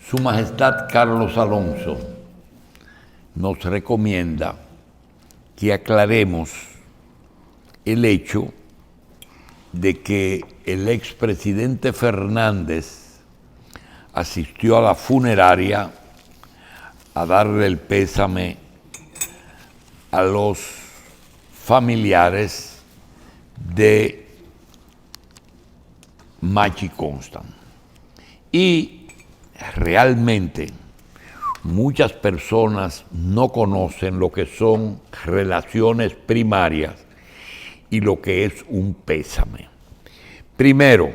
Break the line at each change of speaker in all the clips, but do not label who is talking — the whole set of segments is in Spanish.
Su Majestad Carlos Alonso nos recomienda que aclaremos el hecho de que el expresidente Fernández asistió a la funeraria a darle el pésame a los familiares de Machi Constant. Y realmente muchas personas no conocen lo que son relaciones primarias y lo que es un pésame. Primero,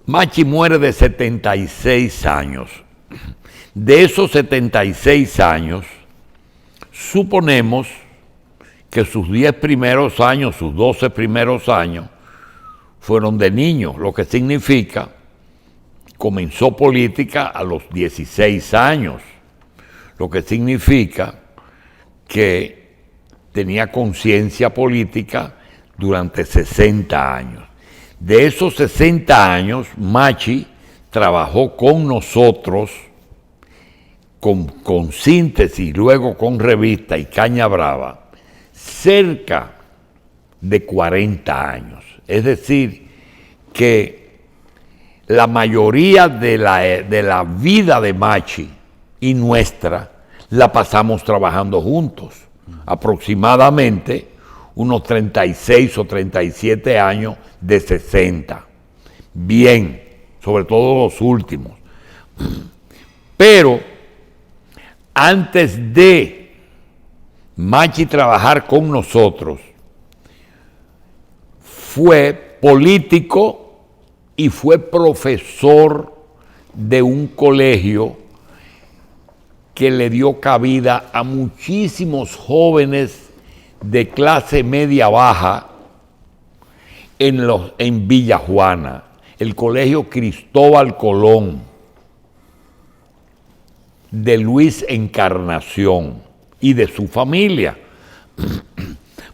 Machi muere de 76 años. De esos 76 años, suponemos que sus 10 primeros años, sus 12 primeros años, fueron de niño, lo que significa comenzó política a los 16 años, lo que significa que tenía conciencia política durante 60 años. De esos 60 años, Machi trabajó con nosotros, con Síntesis, luego con Revista y Caña Brava, cerca de 40 años. Es decir, que la mayoría de la vida de Machi y nuestra la pasamos trabajando juntos, aproximadamente unos 36 o 37 años de 60. Bien, sobre todo los últimos. Pero antes de Machi trabajar con nosotros, fue político y fue profesor de un colegio que le dio cabida a muchísimos jóvenes de clase media baja en Villa Juana, el Colegio Cristóbal Colón de Luis Encarnación y de su familia.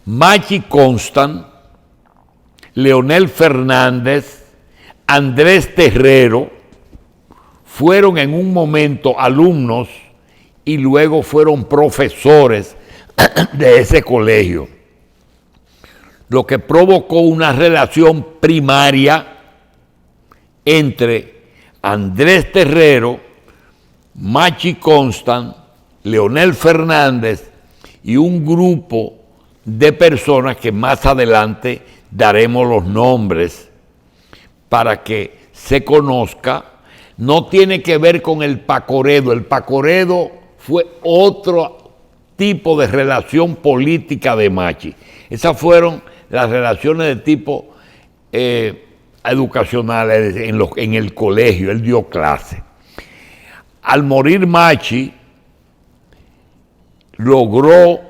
Machi Constant, Leonel Fernández, Andrés Terrero fueron en un momento alumnos y luego fueron profesores de ese colegio, lo que provocó una relación primaria entre Andrés Terrero, Machi Constant, Leonel Fernández y un grupo de personas que más adelante daremos los nombres para que se conozca. No tiene que ver con el Pacoredo. El Pacoredo fue otro tipo de relación política de Machi. Esas fueron las relaciones de tipo educacionales en el colegio. Él dio clase. Al morir Machi, logró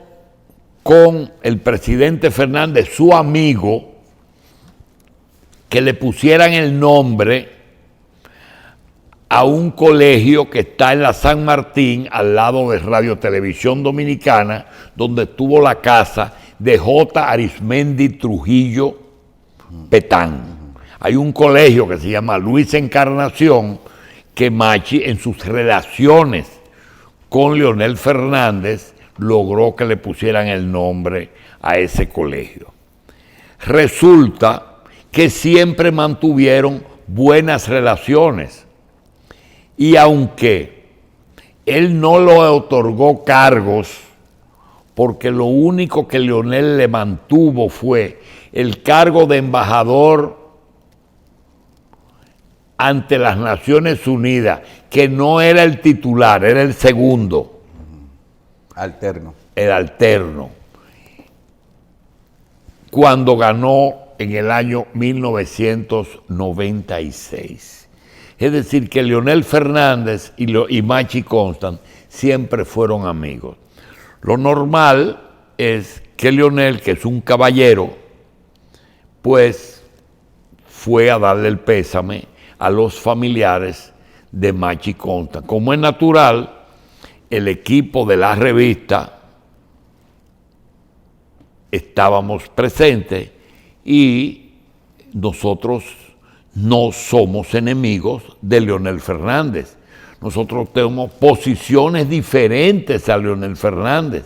con el presidente Fernández, su amigo, que le pusieran el nombre a un colegio que está en la San Martín, al lado de Radio Televisión Dominicana, donde estuvo la casa de J. Arismendi Trujillo Petán. Hay un colegio que se llama Luis Encarnación, que Machi, en sus relaciones con Leonel Fernández, logró que le pusieran el nombre a ese colegio. Resulta que siempre mantuvieron buenas relaciones. Y aunque él no le otorgó cargos, porque lo único que Leonel le mantuvo fue el cargo de embajador ante las Naciones Unidas, que no era el titular, era el segundo.
Alterno.
El alterno. Cuando ganó en el año 1996. Es decir, que Leonel Fernández y Machi Constant siempre fueron amigos. Lo normal es que Leonel, que es un caballero, pues fue a darle el pésame a los familiares de Machi Constant. Como es natural, el equipo de la revista estábamos presentes y nosotros no somos enemigos de Leonel Fernández. Nosotros tenemos posiciones diferentes a Leonel Fernández,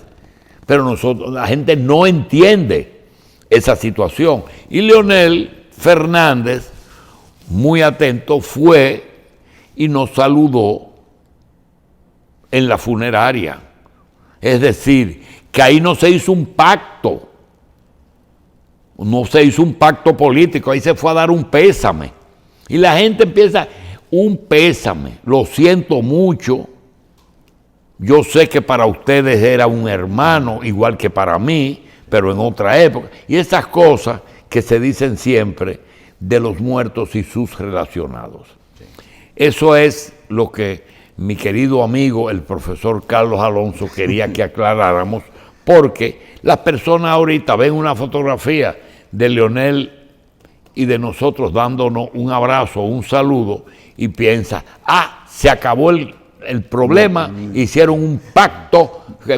pero la gente no entiende esa situación. Y Leonel Fernández, muy atento, fue y nos saludó en la funeraria. Es decir, que ahí no se hizo un pacto, no se hizo un pacto político, ahí se fue a dar un pésame. Y la gente empieza, un pésame, lo siento mucho, yo sé que para ustedes era un hermano, igual que para mí, pero en otra época. Y esas cosas que se dicen siempre de los muertos y sus relacionados. Sí. Eso es lo que mi querido amigo, el profesor Carlos Alonso, quería que aclaráramos, porque las personas ahorita ven una fotografía de Leonel y de nosotros dándonos un abrazo, un saludo, y piensan, se acabó el problema, hicieron un pacto.
Se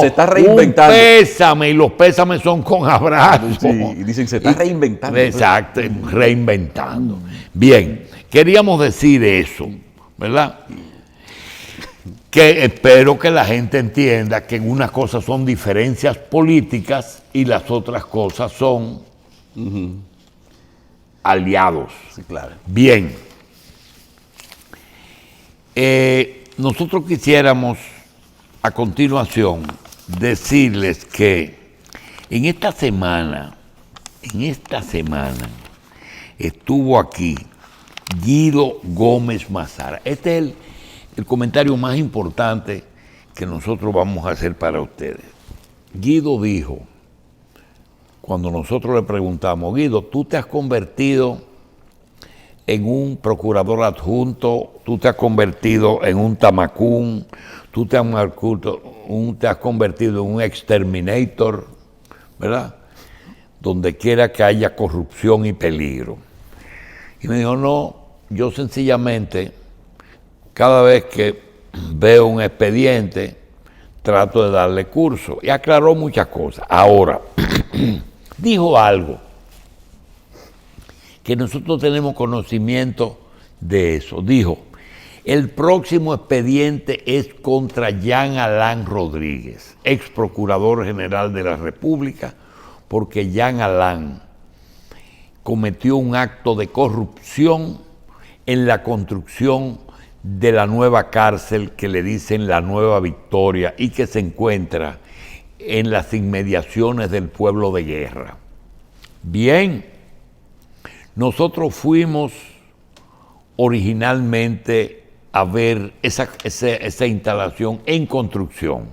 está reinventando.
Un pésame, y los pésames son con abrazos.
Sí, y dicen, se está reinventando.
Exacto, reinventando. Bien, queríamos decir eso, ¿verdad? Que espero que la gente entienda que unas cosas son diferencias políticas y las otras cosas son aliados.
Sí, claro.
Bien. Nosotros quisiéramos a continuación decirles que en esta semana estuvo aquí Guido Gómez Mazara. Este es el comentario más importante que nosotros vamos a hacer para ustedes. Guido dijo, cuando nosotros le preguntamos, Guido, tú te has convertido en un procurador adjunto, tú te has convertido en un tamacún, tú te has convertido en un exterminator, ¿verdad? Donde quiera que haya corrupción y peligro. Y me dijo, no, yo sencillamente, cada vez que veo un expediente, trato de darle curso. Y aclaró muchas cosas. Ahora, dijo algo que nosotros tenemos conocimiento de eso. Dijo, el próximo expediente es contra Jean Alain Rodríguez, ex procurador general de la República, porque Jean Alain cometió un acto de corrupción en la construcción de la nueva cárcel que le dicen la Nueva Victoria y que se encuentra en las inmediaciones del Pueblo de Guerra. Bien, nosotros fuimos originalmente a ver esa instalación en construcción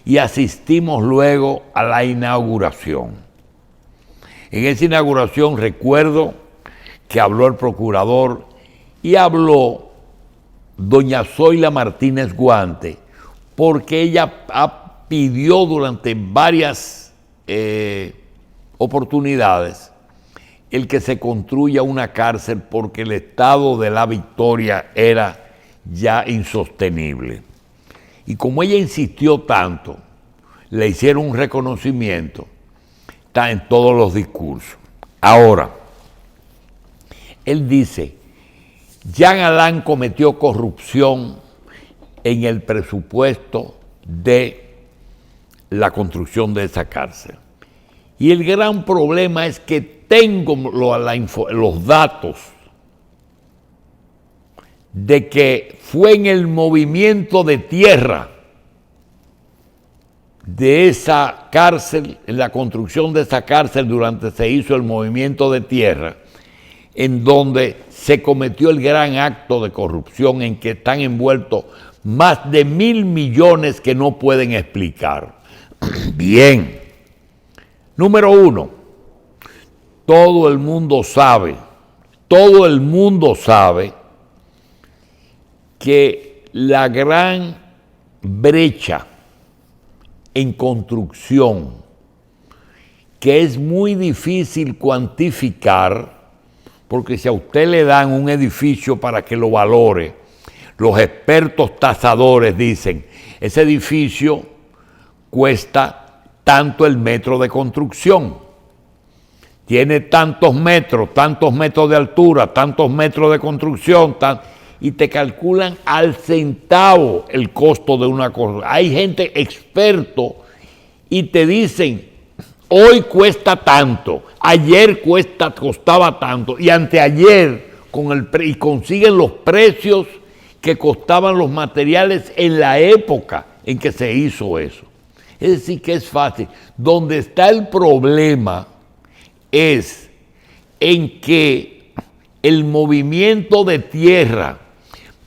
y asistimos luego a la inauguración. En esa inauguración recuerdo que habló el procurador y habló doña Zoila Martínez Guante, porque ella pidió durante varias oportunidades el que se construya una cárcel porque el estado de la Victoria era ya insostenible. Y como ella insistió tanto, le hicieron un reconocimiento, está en todos los discursos. Ahora, él dice, Jean Alain cometió corrupción en el presupuesto de la construcción de esa cárcel. Y el gran problema es que tengo los datos de que fue en el movimiento de tierra de esa cárcel, en la construcción de esa cárcel durante se hizo el movimiento de tierra, en donde se cometió el gran acto de corrupción en que están envueltos más de 1.000 millones que no pueden explicar. Bien. Número uno, todo el mundo sabe que la gran brecha en construcción, que es muy difícil cuantificar, porque si a usted le dan un edificio para que lo valore, los expertos tasadores dicen, ese edificio cuesta tanto el metro de construcción. tiene tantos metros de altura, tantos metros de construcción, y te calculan al centavo el costo de una cosa. Hay gente experto y te dicen, hoy cuesta tanto, ayer costaba tanto, y anteayer y consiguen los precios que costaban los materiales en la época en que se hizo eso. Es decir, que es fácil. Donde está el problema es en que el movimiento de tierra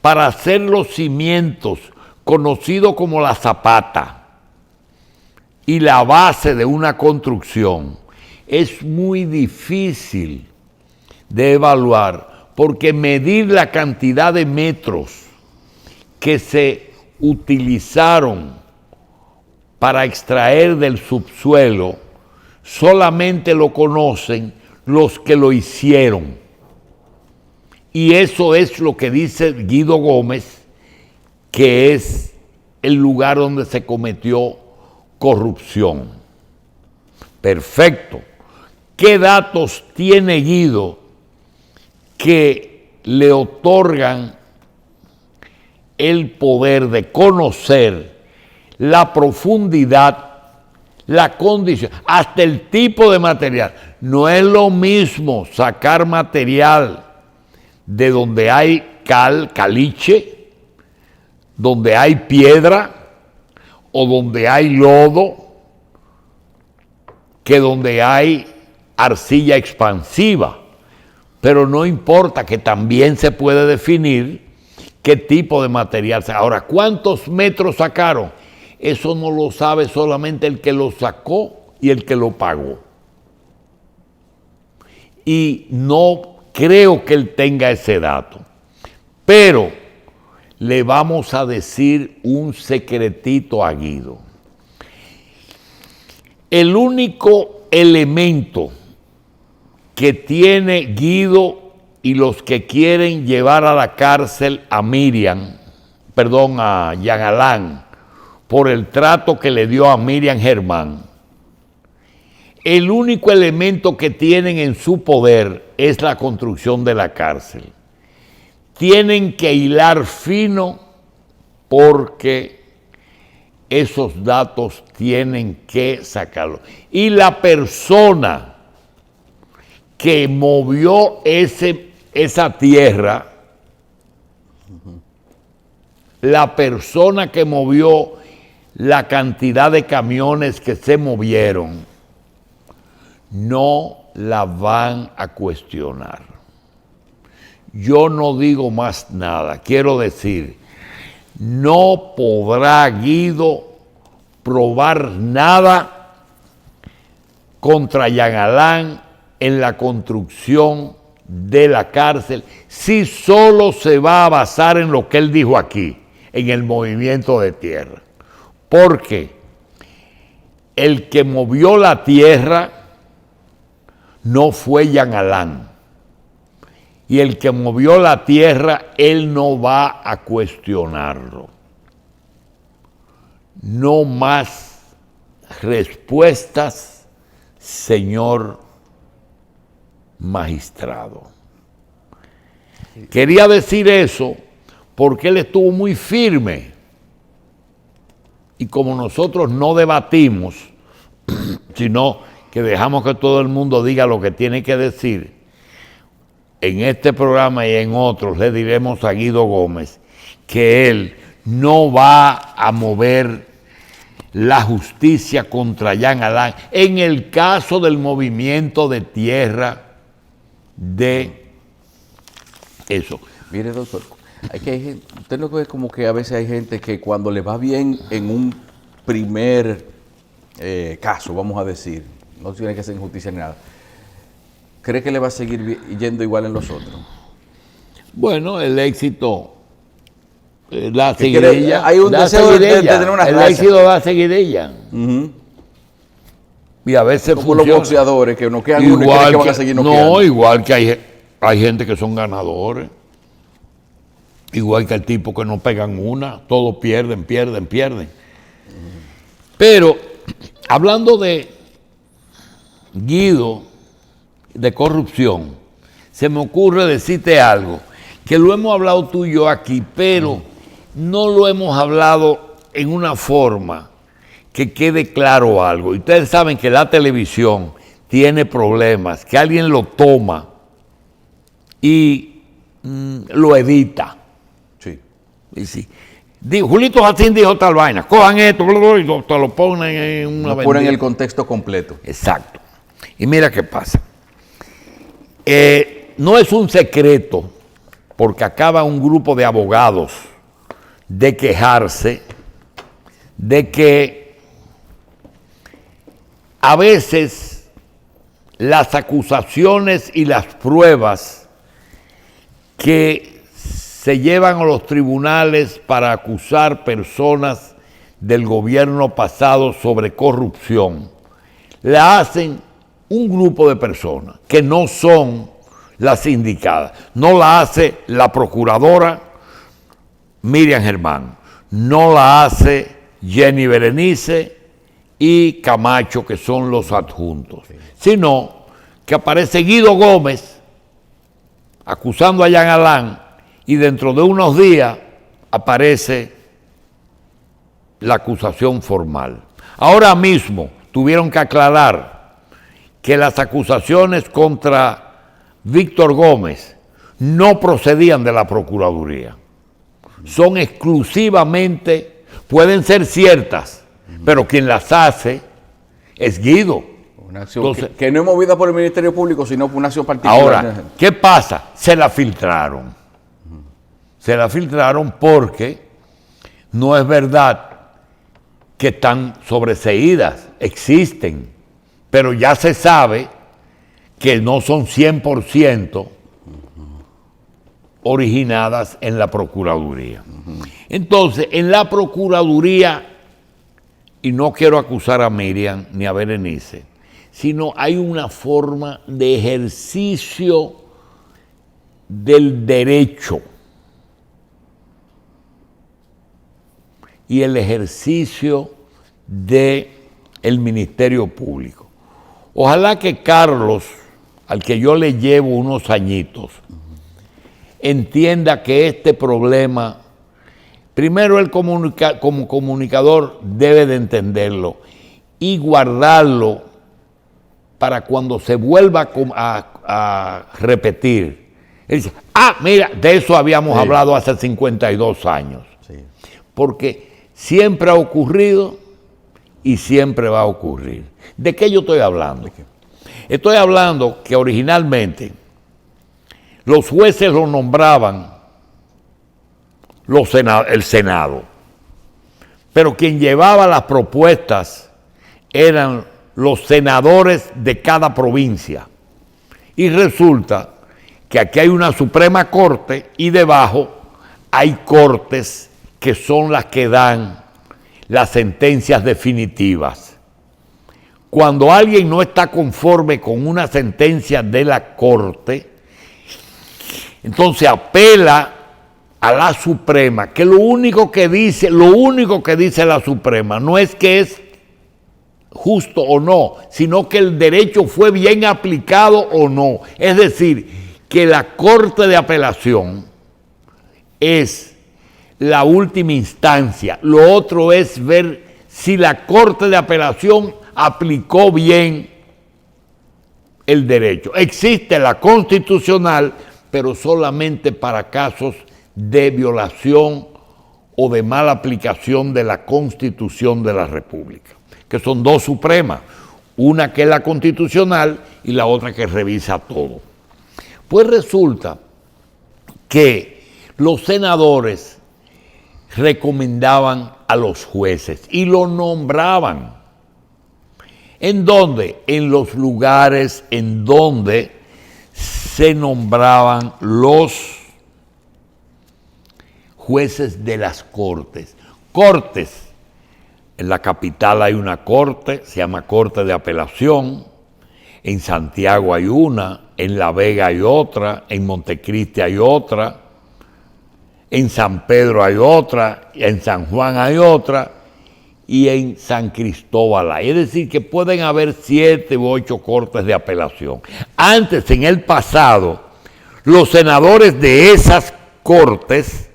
para hacer los cimientos, conocido como la zapata, y la base de una construcción, es muy difícil de evaluar, porque medir la cantidad de metros que se utilizaron para extraer del subsuelo, solamente lo conocen los que lo hicieron. Y eso es lo que dice Guido Gómez, que es el lugar donde se cometió corrupción. Perfecto. ¿Qué datos tiene Guido que le otorgan el poder de conocer la profundidad, la condición, hasta el tipo de material? No es lo mismo sacar material de donde hay caliche, donde hay piedra o donde hay lodo, que donde hay arcilla expansiva. Pero no importa, que también se puede definir qué tipo de material. Ahora, ¿cuántos metros sacaron? Eso no lo sabe solamente el que lo sacó y el que lo pagó. Y no creo que él tenga ese dato. Pero le vamos a decir un secretito a Guido. El único elemento que tiene Guido y los que quieren llevar a la cárcel a Jean Alain, por el trato que le dio a Miriam Germán, el único elemento que tienen en su poder es la construcción de la cárcel. Tienen que hilar fino, porque esos datos tienen que sacarlos. Y la persona que movió esa tierra, la persona que movió la cantidad de camiones que se movieron, no la van a cuestionar. Yo no digo más nada. Quiero decir, no podrá Guido probar nada contra Jean Alain en la construcción de la cárcel, si solo se va a basar en lo que él dijo aquí, en el movimiento de tierra. Porque el que movió la tierra no fue Jean Alain. Y el que movió la tierra, él no va a cuestionarlo. No más respuestas, señor magistrado. Quería decir eso porque él estuvo muy firme. Y como nosotros no debatimos, sino que dejamos que todo el mundo diga lo que tiene que decir, en este programa y en otros le diremos a Guido Gómez que él no va a mover la justicia contra Jean Alain en el caso del movimiento de tierra de eso.
Mire, doctor, usted lo ve como que a veces hay gente que cuando le va bien en un primer caso, vamos a decir, no tiene que ser injusticia ni nada, ¿cree que le va a seguir yendo igual en los otros?
Bueno, el éxito da seguidilla.
Hay un deseo de tener una
el éxito da seguidilla. Y a veces
como
funciona.
Los boxeadores que noquean uno y creen que van a seguir noqueando.
No, igual que hay gente que son ganadores. Igual que el tipo que no pegan una, todos pierden. Pero, hablando de Guido de corrupción, se me ocurre decirte algo, que lo hemos hablado tú y yo aquí, pero no lo hemos hablado en una forma que quede claro algo. Y ustedes saben que la televisión tiene problemas, que alguien lo toma y lo edita.
Sí.
Y sí. Julito Jacín dijo tal vaina, cojan esto y te lo ponen en una
No ponen el contexto completo.
Exacto. Y mira qué pasa. No es un secreto, porque acaba un grupo de abogados de quejarse de que a veces las acusaciones y las pruebas que se llevan a los tribunales para acusar personas del gobierno pasado sobre corrupción, la hacen un grupo de personas que no son las indicadas. No la hace la procuradora Miriam Germán, no la hace Jenny Berenice y Camacho, que son los adjuntos, sino que aparece Guido Gómez acusando a Jean Alain y dentro de unos días aparece la acusación formal. Ahora mismo tuvieron que aclarar que las acusaciones contra Víctor Gómez no procedían de la Procuraduría. Son exclusivamente, pueden ser ciertas, pero quien las hace es Guido.
Una acción que no es movida por el Ministerio Público, sino por una acción particular.
Ahora, ¿qué pasa? Se la filtraron. Se la filtraron porque no es verdad que están sobreseídas, existen, pero ya se sabe que no son 100% originadas en la Procuraduría. Entonces, en la Procuraduría, y no quiero acusar a Miriam ni a Berenice, sino hay una forma de ejercicio del derecho y el ejercicio del Ministerio Público. Ojalá que Carlos, al que yo le llevo unos añitos, entienda que este problema, primero él como comunicador debe de entenderlo y guardarlo para cuando se vuelva a repetir. Él dice, mira, de eso habíamos hablado hace 52 años.
Sí.
Porque siempre ha ocurrido y siempre va a ocurrir. ¿De qué yo estoy hablando? Estoy hablando que originalmente los jueces lo nombraban el Senado, pero quien llevaba las propuestas eran los senadores de cada provincia. Y resulta que aquí hay una Suprema Corte y debajo hay cortes que son las que dan las sentencias definitivas. Cuando alguien no está conforme con una sentencia de la Corte, entonces apela a la Suprema, que lo único que dice la Suprema no es que es justo o no, sino que el derecho fue bien aplicado o no. Es decir, que la Corte de Apelación es la última instancia. Lo otro es ver si la Corte de Apelación aplicó bien el derecho. Existe la constitucional, pero solamente para casos de violación o de mala aplicación de la Constitución de la República, que son dos supremas, una que es la constitucional y la otra que revisa todo. Pues resulta que los senadores recomendaban a los jueces y lo nombraban. ¿En dónde? En los lugares en donde se nombraban los jueces de las cortes. Cortes. En la capital hay una corte, se llama Corte de Apelación. En Santiago hay una, en La Vega hay otra, en Montecristi hay otra, en San Pedro hay otra, en San Juan hay otra, y en San Cristóbal. Es decir, que pueden haber 7 u 8 cortes de apelación. Antes, en el pasado, los senadores de esas cortes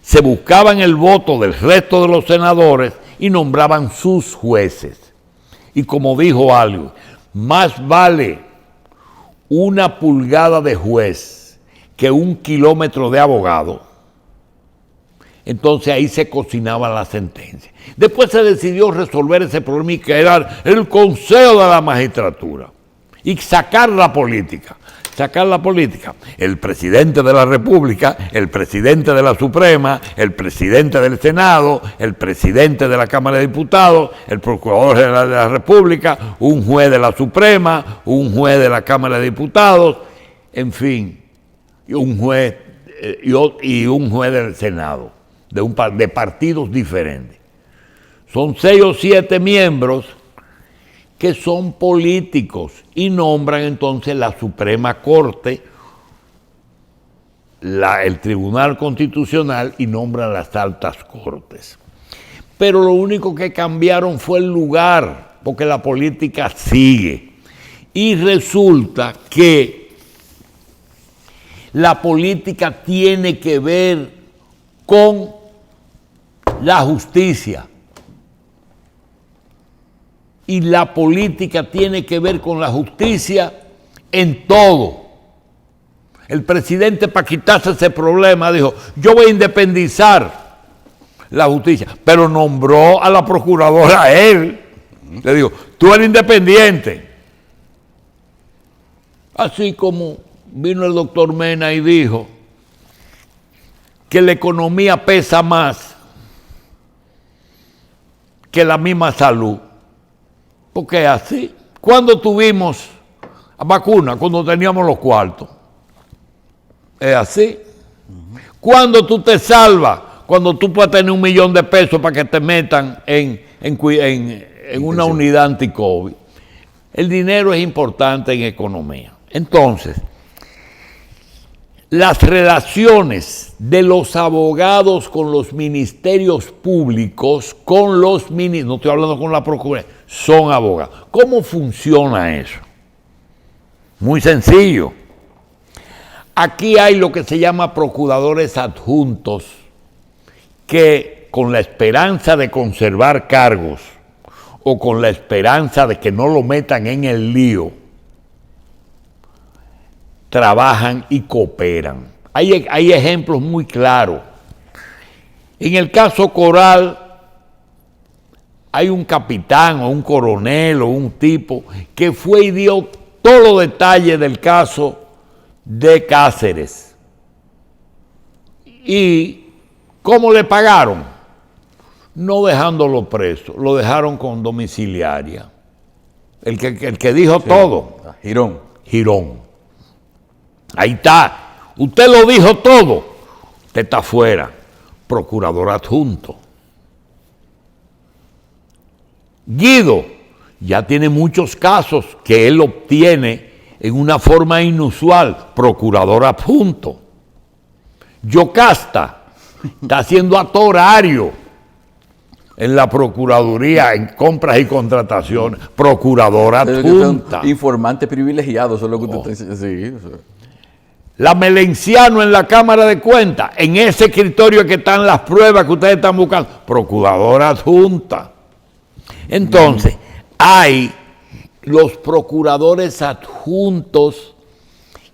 se buscaban el voto del resto de los senadores y nombraban sus jueces. Y como dijo algo, más vale una pulgada de juez que 1 kilómetro de abogado. Entonces ahí se cocinaba la sentencia. Después se decidió resolver ese problema y crear el Consejo de la Magistratura y sacar la política. El presidente de la República, el presidente de la Suprema, el presidente del Senado, el presidente de la Cámara de Diputados, el procurador general de la República, un juez de la Suprema, un juez de la Cámara de Diputados, en fin, y un juez del Senado, de partidos diferentes. Son 6 o 7 miembros que son políticos y nombran entonces la Suprema Corte, el Tribunal Constitucional y nombran las altas cortes. Pero lo único que cambiaron fue el lugar, porque la política sigue. Y resulta que la política tiene que ver con la justicia. Y la política tiene que ver con la justicia en todo. El presidente, para quitarse ese problema, dijo, yo voy a independizar la justicia, pero nombró a la procuradora a él. Le dijo, tú eres independiente. Así como vino el doctor Mena y dijo que la economía pesa más que la misma salud. Porque es así. ¿Cuándo tuvimos vacuna? Cuando teníamos los cuartos. Es así. ¿Cuándo tú te salvas? Cuando tú puedes tener $1 millón de pesos para que te metan en una unidad anti-COVID. El dinero es importante en economía. Entonces, las relaciones de los abogados con los ministerios públicos, no estoy hablando con la Procuraduría, son abogados. ¿Cómo funciona eso? Muy sencillo. Aquí hay lo que se llama procuradores adjuntos que con la esperanza de conservar cargos o con la esperanza de que no lo metan en el lío, trabajan y cooperan. Hay ejemplos muy claros. En el caso Coral, hay un capitán o un coronel o un tipo que fue y dio todos los detalles del caso de Cáceres. ¿Y cómo le pagaron? No dejándolo preso, lo dejaron con domiciliaria. El que dijo sí, todo. Girón. Ahí está. Usted lo dijo todo. Usted está fuera. Procurador adjunto. Guido ya tiene muchos casos que él obtiene en una forma inusual. Procurador adjunto. Yocasta está haciendo acto horario en la Procuraduría, en compras y contrataciones. Procuradora adjunta.
Informante privilegiado, eso es lo que usted está diciendo. Sí.
La Melenciano en la Cámara de Cuentas, en ese escritorio que están las pruebas que ustedes están buscando. Procuradora adjunta. Entonces, hay los procuradores adjuntos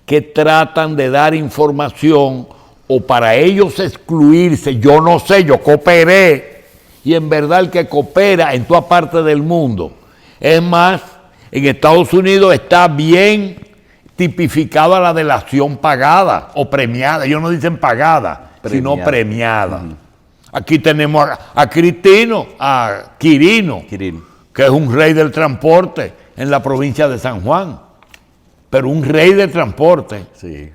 que tratan de dar información o para ellos excluirse. Yo no sé, yo cooperé. Y en verdad el que coopera en toda parte del mundo. Es más, en Estados Unidos está bien tipificada la delación pagada o premiada. Ellos no dicen pagada, sino premiada. Aquí tenemos a Quirino, que es un rey del transporte en la provincia de San Juan. Pero un rey del transporte.
Sí.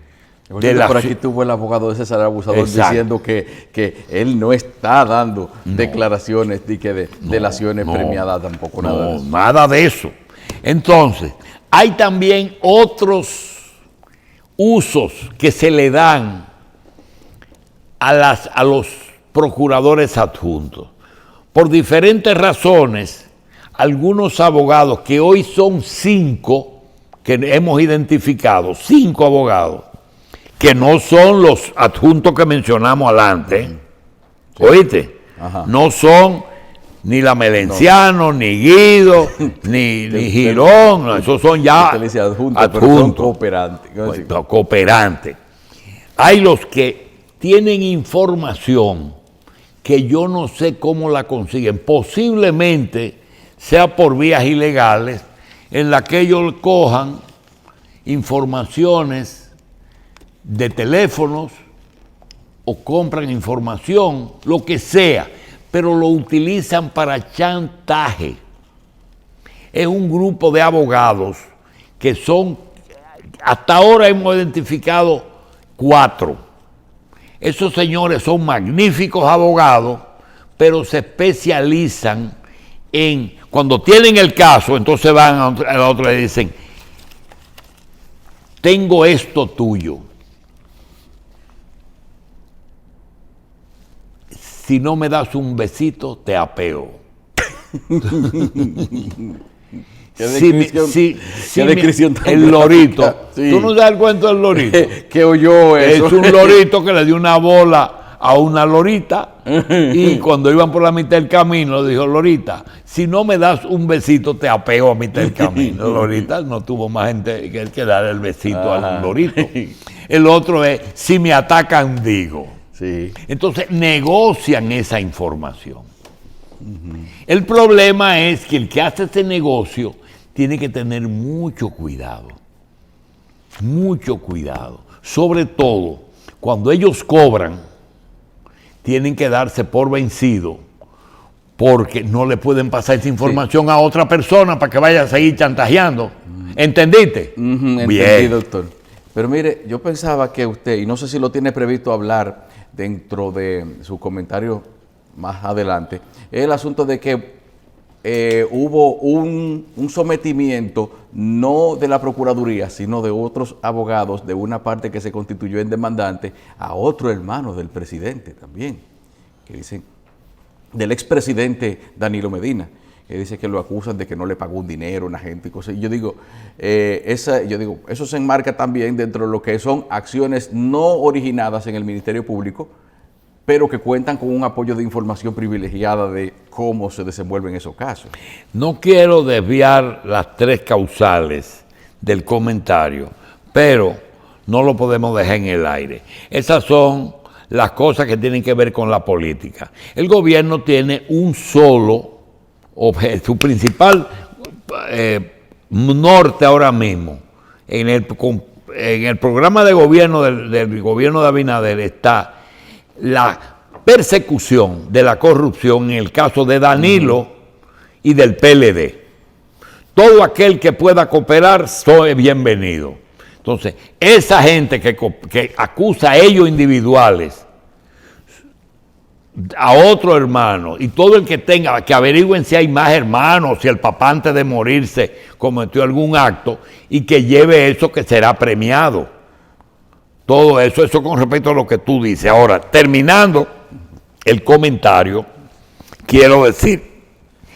Por aquí tuvo el abogado de César Abusador diciendo que él no está dando declaraciones de delaciones premiadas tampoco.
Nada de eso. Entonces, hay también otros usos que se le dan a los procuradores adjuntos. por diferentes razones, algunos abogados, que hoy son 5, que hemos identificado, 5 abogados, que no son los adjuntos que mencionamos adelante, sí. ¿Oíste? Ajá. No son ni la Melenciano, no. Ni Guido, ni Girón, no, esos son ya adjuntos.
Cooperantes.
No, cooperantes. Hay los que tienen información que yo no sé cómo la consiguen, posiblemente sea por vías ilegales, en las que ellos cojan informaciones de teléfonos o compran información, lo que sea, pero lo utilizan para chantaje. Es un grupo de abogados que son, hasta ahora hemos identificado 4. Esos señores son magníficos abogados, pero se especializan en, cuando tienen el caso, entonces van a la otra y le dicen, tengo esto tuyo. Si no me das un besito, te apeo. El lorito. Sí. ¿Tú no te das cuenta del lorito?
¿Qué oyó eso?
Es un lorito que le dio una bola a una lorita y cuando iban por la mitad del camino dijo, Lorita, si no me das un besito, te apeo a mitad del camino. Lorita no tuvo más gente que dar el besito al lorito. El otro es, si me atacan, digo.
Sí.
Entonces negocian esa información. El problema es que el que hace este negocio tiene que tener mucho cuidado, sobre todo cuando ellos cobran, tienen que darse por vencido porque no le pueden pasar esa información a otra persona para que vaya a seguir chantajeando. ¿Entendiste?
Entendí, doctor. Pero mire, yo pensaba que usted, y no sé si lo tiene previsto hablar dentro de su comentario más adelante, es el asunto de que hubo un sometimiento no de la Procuraduría, sino de otros abogados de una parte que se constituyó en demandante a otro hermano del presidente también, que dicen, del expresidente Danilo Medina, que dice que lo acusan de que no le pagó un dinero a una gente y cosas. Y yo digo, eso se enmarca también dentro de lo que son acciones no originadas en el Ministerio Público, pero que cuentan con un apoyo de información privilegiada de cómo se desenvuelven esos casos.
No quiero desviar las 3 causales del comentario, pero no lo podemos dejar en el aire. Esas son las cosas que tienen que ver con la política. El gobierno tiene un solo objeto, su principal norte ahora mismo. En el programa de gobierno del gobierno de Abinader está la persecución de la corrupción en el caso de Danilo y del PLD. Todo aquel que pueda cooperar soy bienvenido. Entonces, esa gente que acusa a ellos individuales, a otro hermano, y todo el que tenga, que averigüen si hay más hermanos, si el papá antes de morirse cometió algún acto, y que lleve eso que será premiado. Todo eso con respecto a lo que tú dices. Ahora, terminando el comentario, quiero decir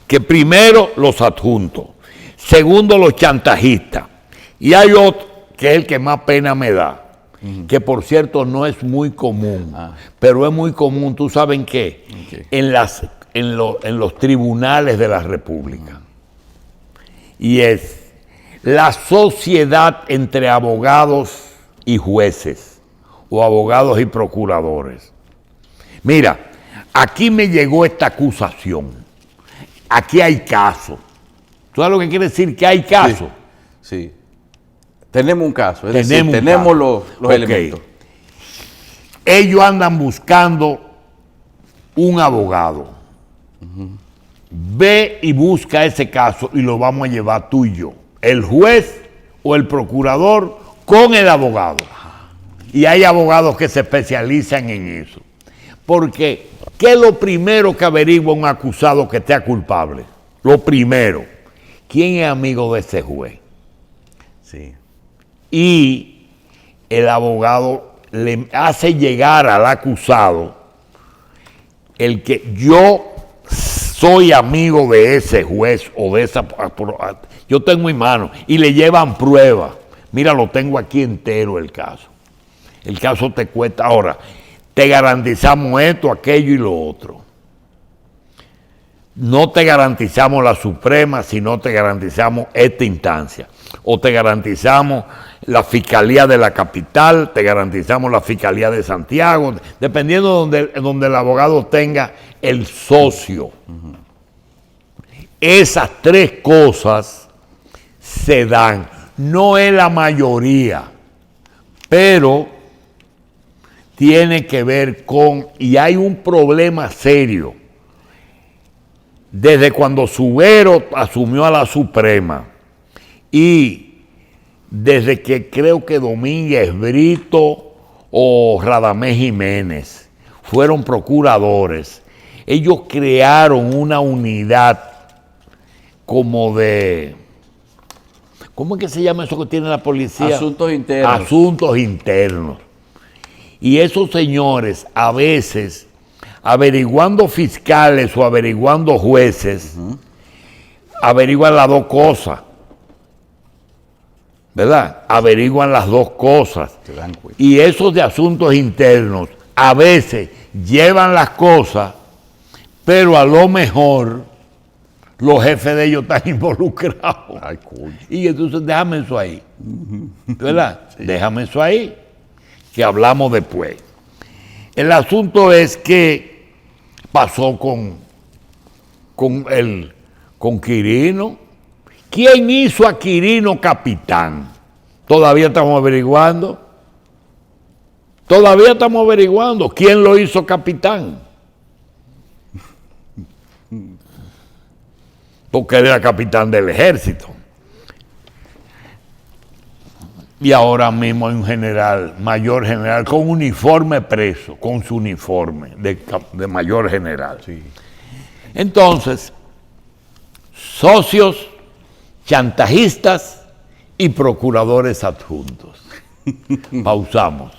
que primero los adjuntos, segundo los chantajistas, y hay otro que es el que más pena me da, que por cierto no es muy común, pero es muy común, ¿tú sabes en qué? Okay. En los tribunales de la República. Y es la sociedad entre abogados y jueces, o abogados y procuradores. Mira, aquí me llegó esta acusación, aquí hay caso. ¿Tú sabes lo que quiere decir que hay caso?
Sí. Tenemos un caso, es decir, tenemos los elementos.
Ellos andan buscando un abogado. Ve y busca ese caso y lo vamos a llevar tú y yo, el juez o el procurador con el abogado. Y hay abogados que se especializan en eso. Porque, ¿qué es lo primero que averigua un acusado que esté culpable? Lo primero, ¿quién es amigo de ese juez?
Sí.
Y el abogado le hace llegar al acusado el que yo soy amigo de ese juez o de esa... Yo tengo mi mano y le llevan pruebas. Mira, lo tengo aquí entero el caso. El caso te cuesta. Ahora, te garantizamos esto, aquello y lo otro. No te garantizamos la Suprema, sino te garantizamos esta instancia. O te garantizamos la Fiscalía de la capital, te garantizamos la Fiscalía de Santiago, dependiendo de donde el abogado tenga el socio. Esas tres cosas se dan. No es la mayoría, pero tiene que ver con, y hay un problema serio. Desde cuando Subero asumió a la Suprema y desde que creo que Domínguez Brito o Radamés Jiménez fueron procuradores, ellos crearon una unidad como de... ¿Cómo es que se llama eso que tiene la policía?
Asuntos internos.
Asuntos internos. Y esos señores a veces, averiguando fiscales o averiguando jueces, averiguan las dos cosas. ¿Verdad? Averiguan las dos cosas.
Se dan cuenta.
Y esos de asuntos internos a veces llevan las cosas, pero a lo mejor los jefes de ellos están involucrados.
Ay, coño.
Y entonces déjame eso ahí. ¿Verdad?
Sí.
Déjame eso ahí, que hablamos después. El asunto es que pasó con Quirino. ¿Quién hizo a Quirino capitán? Todavía estamos averiguando. Todavía estamos averiguando quién lo hizo capitán. Porque él era capitán del ejército. Y ahora mismo hay un general, mayor general, con uniforme preso, con su uniforme de mayor general.
Sí.
Entonces, socios, chantajistas y procuradores adjuntos. Pausamos.